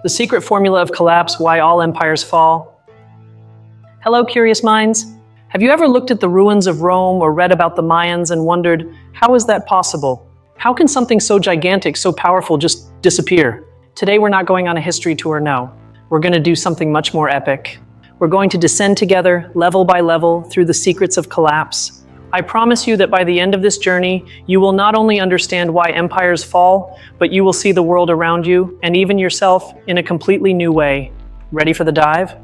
The secret formula of collapse, why all empires fall. Hello, curious minds. Have you ever looked at the ruins of Rome or read about the Mayans and wondered, how is that possible? How can something so gigantic, so powerful just disappear? Today we're not going on a history tour, no. We're going to do something much more epic. We're going to descend together, level by level, through the secrets of collapse. I promise you that by the end of this journey, you will not only understand why empires fall, but you will see the world around you, and even yourself, in a completely new way. Ready for the dive?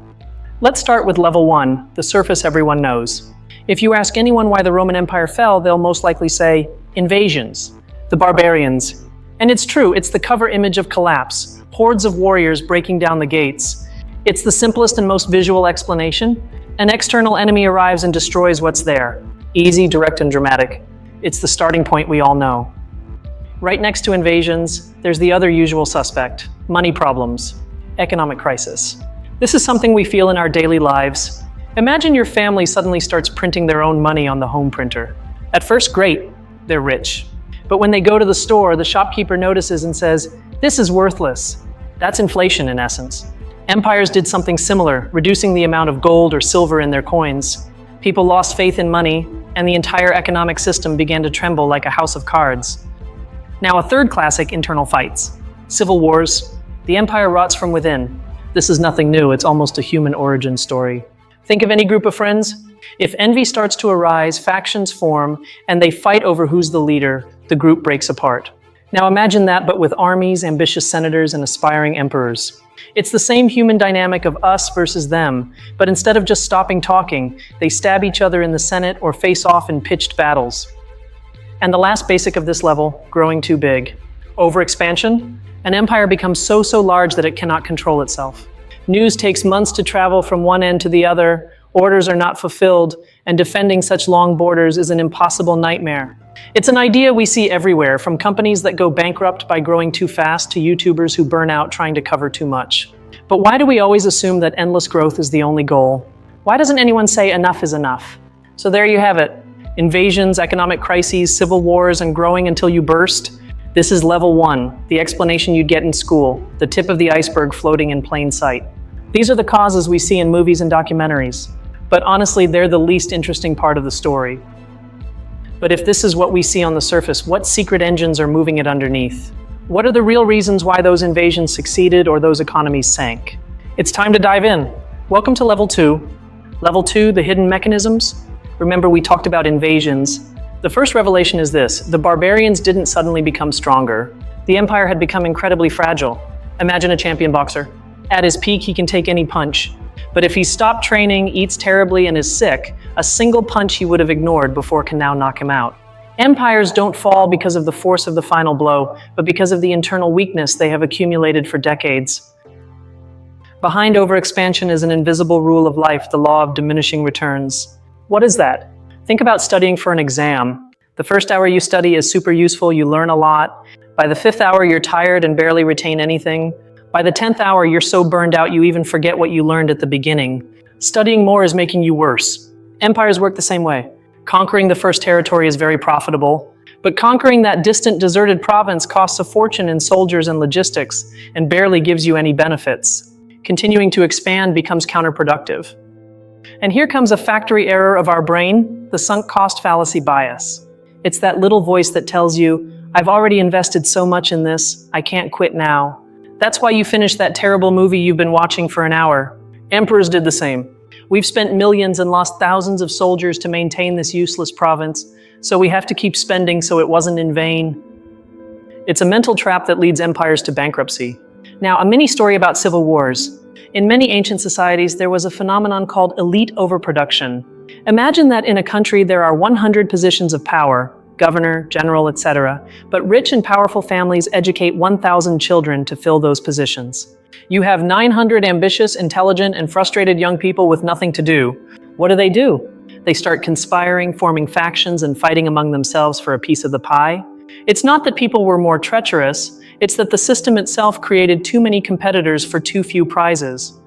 Let's start with level 1, the surface everyone knows. If you ask anyone why the Roman Empire fell, they'll most likely say, invasions, the barbarians. And it's true, it's the cover image of collapse, hordes of warriors breaking down the gates. It's the simplest and most visual explanation. An external enemy arrives and destroys what's there. Easy, direct, and dramatic. It's the starting point we all know. Right next to invasions, there's the other usual suspect, money problems, economic crisis. This is something we feel in our daily lives. Imagine your family suddenly starts printing their own money on the home printer. At first, great, they're rich. But when they go to the store, the shopkeeper notices and says, "This is worthless." That's inflation in essence. Empires did something similar, reducing the amount of gold or silver in their coins. People lost faith in money, and the entire economic system began to tremble like a house of cards. Now, a third classic, internal fights. Civil wars. The empire rots from within. This is nothing new, it's almost a human origin story. Think of any group of friends. If envy starts to arise, factions form, and they fight over who's the leader, the group breaks apart. Now imagine that, but with armies, ambitious senators, and aspiring emperors. It's the same human dynamic of us versus them, but instead of just stopping talking, they stab each other in the Senate or face off in pitched battles. And the last basic of this level, growing too big. Overexpansion. An empire becomes so large that it cannot control itself. News takes months to travel from one end to the other, orders are not fulfilled, and defending such long borders is an impossible nightmare. It's an idea we see everywhere, from companies that go bankrupt by growing too fast to YouTubers who burn out trying to cover too much. But why do we always assume that endless growth is the only goal? Why doesn't anyone say enough is enough? So there you have it. Invasions, economic crises, civil wars, and growing until you burst. This is level 1, the explanation you'd get in school, the tip of the iceberg floating in plain sight. These are the causes we see in movies and documentaries. But honestly, they're the least interesting part of the story. But if this is what we see on the surface, what secret engines are moving it underneath? What are the real reasons why those invasions succeeded or those economies sank? It's time to dive in. Welcome to level 2. Level 2, the hidden mechanisms. Remember, we talked about invasions. The first revelation is this: the barbarians didn't suddenly become stronger. The empire had become incredibly fragile. Imagine a champion boxer. At his peak, he can take any punch. But if he stopped training, eats terribly, and is sick, a single punch he would have ignored before can now knock him out. Empires don't fall because of the force of the final blow, but because of the internal weakness they have accumulated for decades. Behind overexpansion is an invisible rule of life, the law of diminishing returns. What is that? Think about studying for an exam. The first hour you study is super useful, you learn a lot. By the 5th hour, you're tired and barely retain anything. By the 10th hour, you're so burned out you even forget what you learned at the beginning. Studying more is making you worse. Empires work the same way. Conquering the first territory is very profitable, but conquering that distant, deserted province costs a fortune in soldiers and logistics and barely gives you any benefits. Continuing to expand becomes counterproductive. And here comes a factory error of our brain, the sunk cost fallacy bias. It's that little voice that tells you, I've already invested so much in this, I can't quit now. That's why you finished that terrible movie you've been watching for an hour. Emperors did the same. We've spent millions and lost thousands of soldiers to maintain this useless province, so we have to keep spending so it wasn't in vain. It's a mental trap that leads empires to bankruptcy. Now, a mini story about civil wars. In many ancient societies, there was a phenomenon called elite overproduction. Imagine that in a country there are 100 positions of power, governor, general, etc., but rich and powerful families educate 1,000 children to fill those positions. You have 900 ambitious, intelligent, and frustrated young people with nothing to do. What do? They start conspiring, forming factions, and fighting among themselves for a piece of the pie. It's not that people were more treacherous, it's that the system itself created too many competitors for too few prizes.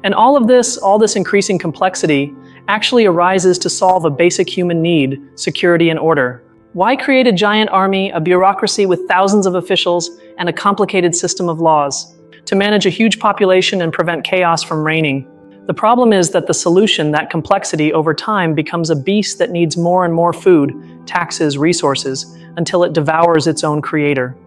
And all this increasing complexity, actually arises to solve a basic human need, security and order. Why create a giant army, a bureaucracy with thousands of officials, and a complicated system of laws? to manage a huge population and prevent chaos from reigning. The problem is that the solution, that complexity, over time becomes a beast that needs more and more food, taxes, resources, until it devours its own creator.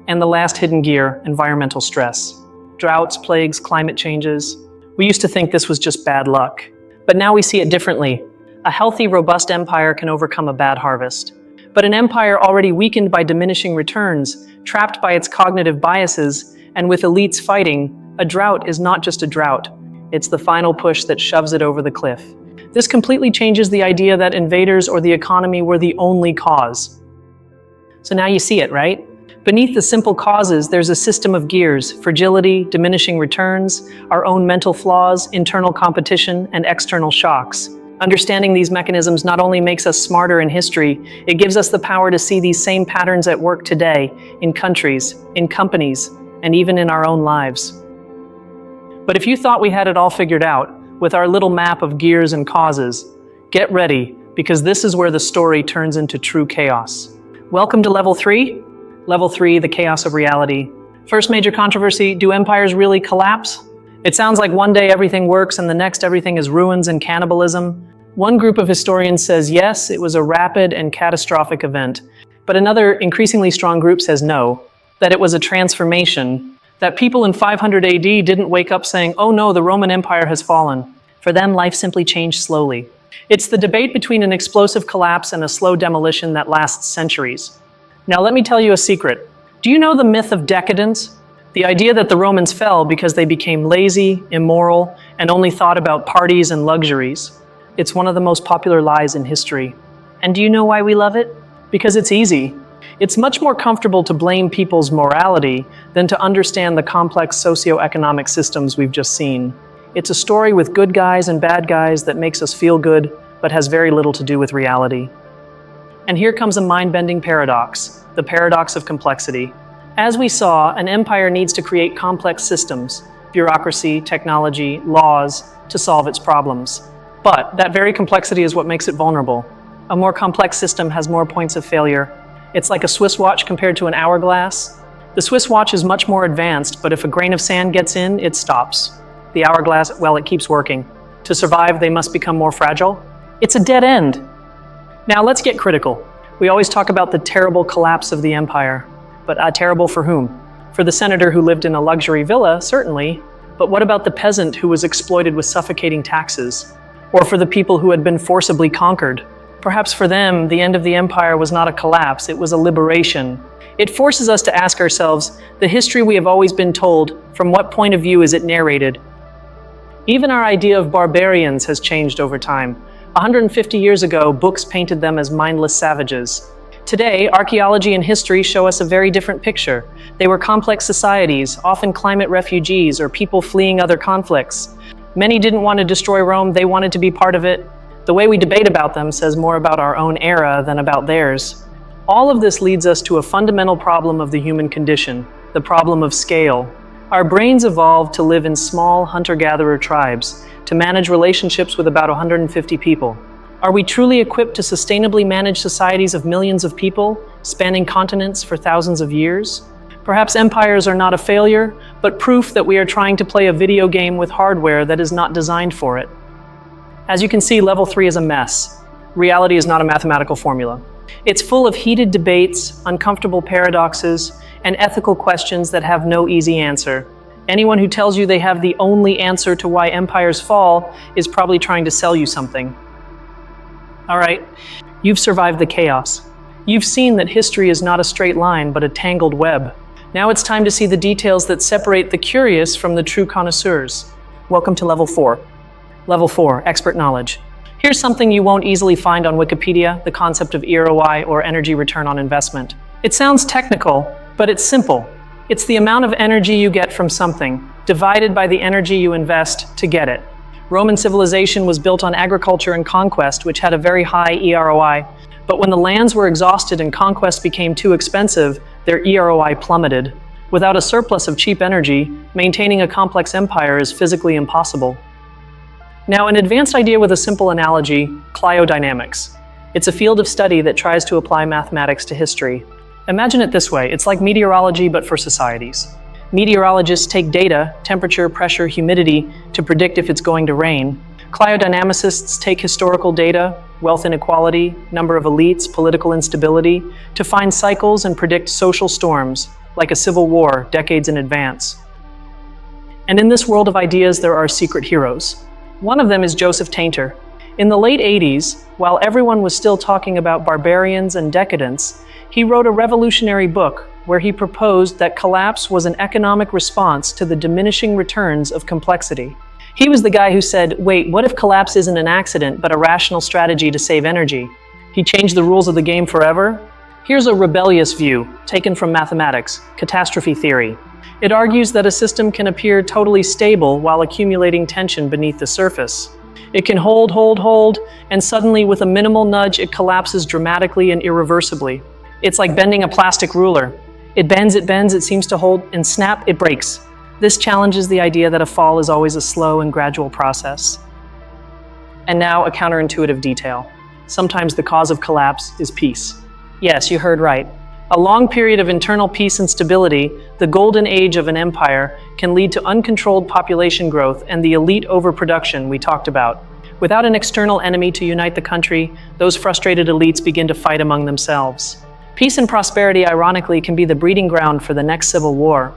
And the last hidden gear, environmental stress. Droughts, plagues, climate changes. We used to think this was just bad luck. But now we see it differently. A healthy, robust empire can overcome a bad harvest. But an empire already weakened by diminishing returns, trapped by its cognitive biases, and with elites fighting, a drought is not just a drought. It's the final push that shoves it over the cliff. This completely changes the idea that invaders or the economy were the only cause. So now you see it, right? Beneath the simple causes, there's a system of gears: fragility, diminishing returns, our own mental flaws, internal competition, and external shocks. Understanding these mechanisms not only makes us smarter in history, it gives us the power to see these same patterns at work today, in countries, in companies, and even in our own lives. But if you thought we had it all figured out, with our little map of gears and causes, get ready, because this is where the story turns into true chaos. Welcome to Level 3. Level 3, the chaos of reality. First major controversy: do empires really collapse? It sounds like one day everything works and the next everything is ruins and cannibalism. One group of historians says yes, it was a rapid and catastrophic event. But another increasingly strong group says no, that it was a transformation, that people in 500 AD didn't wake up saying, "Oh no, the Roman Empire has fallen." For them, life simply changed slowly. It's the debate between an explosive collapse and a slow demolition that lasts centuries. Now let me tell you a secret. Do you know the myth of decadence? The idea that the Romans fell because they became lazy, immoral, and only thought about parties and luxuries. It's one of the most popular lies in history. And do you know why we love it? Because it's easy. It's much more comfortable to blame people's morality than to understand the complex socioeconomic systems we've just seen. It's a story with good guys and bad guys that makes us feel good, but has very little to do with reality. And here comes a mind-bending paradox, the paradox of complexity. As we saw, an empire needs to create complex systems, bureaucracy, technology, laws, to solve its problems. But that very complexity is what makes it vulnerable. A more complex system has more points of failure. It's like a Swiss watch compared to an hourglass. The Swiss watch is much more advanced, but if a grain of sand gets in, it stops. The hourglass, well, it keeps working. To survive, they must become more fragile. It's a dead end. Now let's get critical. We always talk about the terrible collapse of the empire. But terrible for whom? For the senator who lived in a luxury villa, certainly. But what about the peasant who was exploited with suffocating taxes? Or for the people who had been forcibly conquered? Perhaps for them, the end of the empire was not a collapse, it was a liberation. It forces us to ask ourselves, the history we have always been told, from what point of view is it narrated? Even our idea of barbarians has changed over time. 150 years ago, books painted them as mindless savages. Today, archaeology and history show us a very different picture. They were complex societies, often climate refugees or people fleeing other conflicts. Many didn't want to destroy Rome, they wanted to be part of it. The way we debate about them says more about our own era than about theirs. All of this leads us to a fundamental problem of the human condition, the problem of scale. Our brains evolved to live in small hunter-gatherer tribes, to manage relationships with about 150 people. Are we truly equipped to sustainably manage societies of millions of people, spanning continents for thousands of years? Perhaps empires are not a failure, but proof that we are trying to play a video game with hardware that is not designed for it. As you can see, Level 3 is a mess. Reality is not a mathematical formula. It's full of heated debates, uncomfortable paradoxes, and ethical questions that have no easy answer. Anyone who tells you they have the only answer to why empires fall is probably trying to sell you something. All right, you've survived the chaos. You've seen that history is not a straight line, but a tangled web. Now it's time to see the details that separate the curious from the true connoisseurs. Welcome to Level 4. Level 4, expert knowledge. Here's something you won't easily find on Wikipedia, the concept of ROI, or energy return on investment. It sounds technical, but it's simple. It's the amount of energy you get from something, divided by the energy you invest to get it. Roman civilization was built on agriculture and conquest, which had a very high EROI. But when the lands were exhausted and conquest became too expensive, their EROI plummeted. Without a surplus of cheap energy, maintaining a complex empire is physically impossible. Now, an advanced idea with a simple analogy, cryodynamics. It's a field of study that tries to apply mathematics to history. Imagine it this way, it's like meteorology but for societies. Meteorologists take data, temperature, pressure, humidity, to predict if it's going to rain. Cryodynamicists take historical data, wealth inequality, number of elites, political instability, to find cycles and predict social storms, like a civil war, decades in advance. And in this world of ideas, there are secret heroes. One of them is Joseph Tainter. In the late 80s, while everyone was still talking about barbarians and decadence, he wrote a revolutionary book where he proposed that collapse was an economic response to the diminishing returns of complexity. He was the guy who said, wait, what if collapse isn't an accident, but a rational strategy to save energy? He changed the rules of the game forever? Here's a rebellious view, taken from mathematics, catastrophe theory. It argues that a system can appear totally stable while accumulating tension beneath the surface. It can hold, and suddenly with a minimal nudge, it collapses dramatically and irreversibly. It's like bending a plastic ruler. It bends, it seems to hold, and snap, it breaks. This challenges the idea that a fall is always a slow and gradual process. And now a counterintuitive detail. Sometimes the cause of collapse is peace. Yes, you heard right. A long period of internal peace and stability, the golden age of an empire, can lead to uncontrolled population growth and the elite overproduction we talked about. Without an external enemy to unite the country, those frustrated elites begin to fight among themselves. Peace and prosperity, ironically, can be the breeding ground for the next civil war.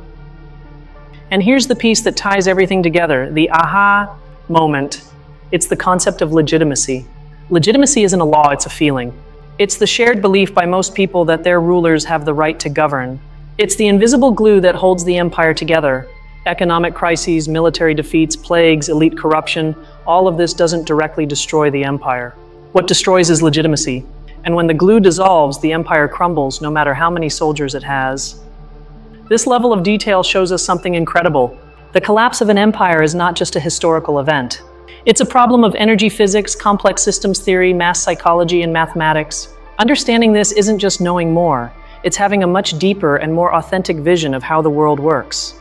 And here's the piece that ties everything together, the aha moment. It's the concept of legitimacy. Legitimacy isn't a law, it's a feeling. It's the shared belief by most people that their rulers have the right to govern. It's the invisible glue that holds the empire together. Economic crises, military defeats, plagues, elite corruption, all of this doesn't directly destroy the empire. What destroys is legitimacy. And when the glue dissolves, the empire crumbles, no matter how many soldiers it has. This level of detail shows us something incredible. The collapse of an empire is not just a historical event. It's a problem of energy physics, complex systems theory, mass psychology, and mathematics. Understanding this isn't just knowing more. It's having a much deeper and more authentic vision of how the world works.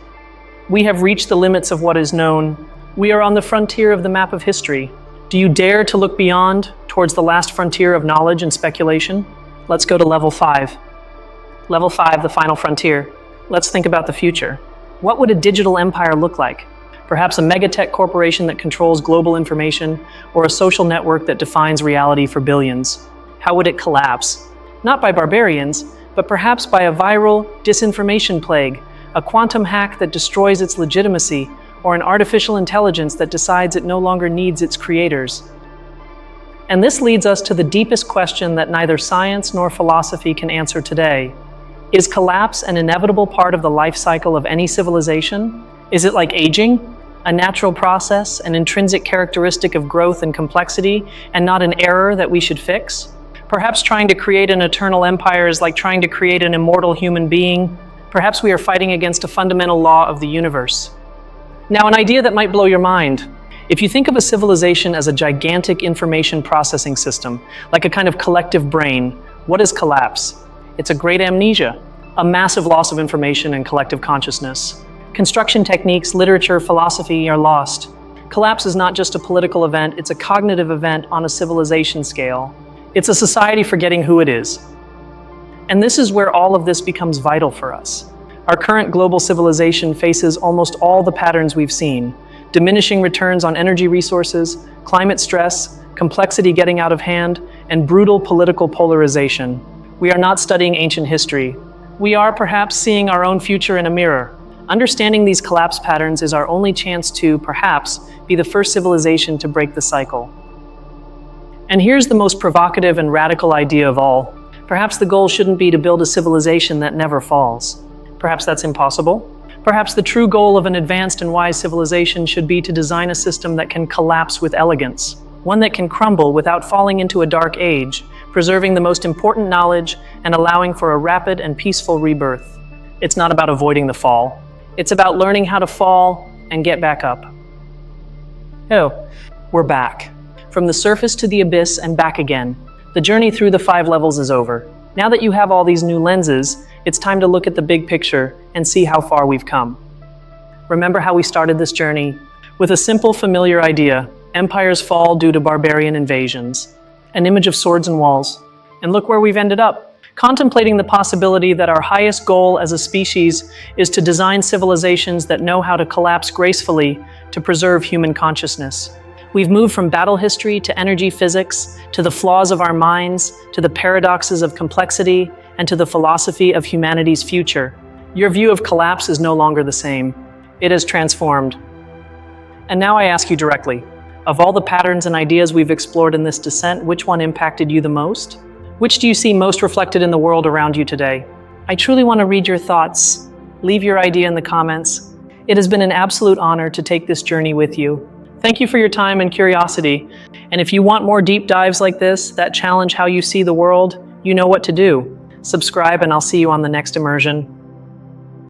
We have reached the limits of what is known. We are on the frontier of the map of history. Do you dare to look beyond, towards the last frontier of knowledge and speculation? Let's go to level 5. Level 5, the final frontier. Let's think about the future. What would a digital empire look like? Perhaps a megatech corporation that controls global information, or a social network that defines reality for billions. How would it collapse? Not by barbarians, but perhaps by a viral disinformation plague, a quantum hack that destroys its legitimacy, or an artificial intelligence that decides it no longer needs its creators. And this leads us to the deepest question that neither science nor philosophy can answer today. Is collapse an inevitable part of the life cycle of any civilization? Is it like aging? A natural process, an intrinsic characteristic of growth and complexity, and not an error that we should fix? Perhaps trying to create an eternal empire is like trying to create an immortal human being. Perhaps we are fighting against a fundamental law of the universe. Now, an idea that might blow your mind. If you think of a civilization as a gigantic information processing system, like a kind of collective brain, what is collapse? It's a great amnesia, a massive loss of information and collective consciousness. Construction techniques, literature, philosophy are lost. Collapse is not just a political event, it's a cognitive event on a civilization scale. It's a society forgetting who it is. And this is where all of this becomes vital for us. Our current global civilization faces almost all the patterns we've seen: diminishing returns on energy resources, climate stress, complexity getting out of hand, and brutal political polarization. We are not studying ancient history. We are perhaps seeing our own future in a mirror. Understanding these collapse patterns is our only chance to, perhaps, be the first civilization to break the cycle. And here's the most provocative and radical idea of all. Perhaps the goal shouldn't be to build a civilization that never falls. Perhaps that's impossible. Perhaps the true goal of an advanced and wise civilization should be to design a system that can collapse with elegance, one that can crumble without falling into a dark age, preserving the most important knowledge and allowing for a rapid and peaceful rebirth. It's not about avoiding the fall. It's about learning how to fall and get back up. Oh, we're back. From the surface to the abyss and back again. The journey through the 5 levels is over. Now that you have all these new lenses, it's time to look at the big picture and see how far we've come. Remember how we started this journey? With a simple, familiar idea: empires fall due to barbarian invasions. An image of swords and walls. And look where we've ended up. contemplating the possibility that our highest goal as a species is to design civilizations that know how to collapse gracefully to preserve human consciousness. We've moved from battle history to energy physics, to the flaws of our minds, to the paradoxes of complexity, and to the philosophy of humanity's future. Your view of collapse is no longer the same. It has transformed. And now I ask you directly, of all the patterns and ideas we've explored in this descent, which one impacted you the most? Which do you see most reflected in the world around you today? I truly want to read your thoughts. Leave your idea in the comments. It has been an absolute honor to take this journey with you. Thank you for your time and curiosity. And if you want more deep dives like this that challenge how you see the world, you know what to do. Subscribe and I'll see you on the next immersion.